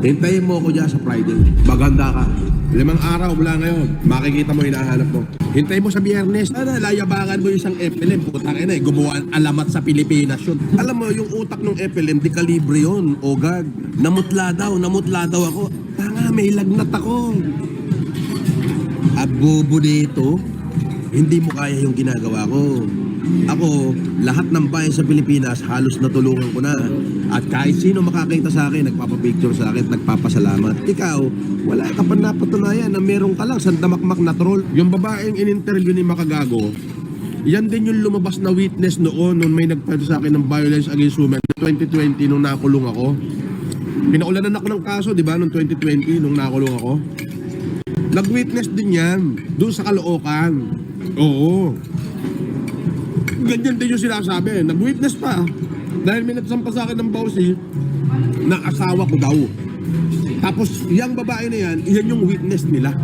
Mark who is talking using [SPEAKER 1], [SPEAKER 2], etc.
[SPEAKER 1] Hintayin mo ako dyan sa Friday. Maganda ka. 5 araw mula ngayon, makikita mo hinahanap mo. Hintayin mo sa Biyernes. Layabangan mo yung isang FLM. Putang ina, gumawa ang alamat sa Pilipinas yun. Alam mo, yung utak ng FLM, di kalibre yun. O God, namutla daw ako. Tanga, may lagnat ako. Abobo dito, hindi mo kaya yung ginagawa ko. Ako, lahat ng bayan sa Pilipinas, halos natulungan ko na. At kahit sino makakita sa akin, nagpapapicture sa akin, nagpapasalamat. Ikaw, wala ka pa napatunayan na meron ka lang sandamakmak na troll. Yung babaeng in-interview ni Makagago, yan din yung lumabas na witness noon nung may nagpapalito sa akin ng violence against women 2020 nung nakulong ako. Pinaulanan ako ng kaso, di ba, nung 2020 nung nakulong ako. Nag-witness din yan, doon sa Caloocan. Oo. Ganyan din yung sinasabi. Nag-witness pa. Dahil may nagsampa sa akin ng bawsi na asawa ko daw. Tapos, yung babae na yan, iyan yung witness nila.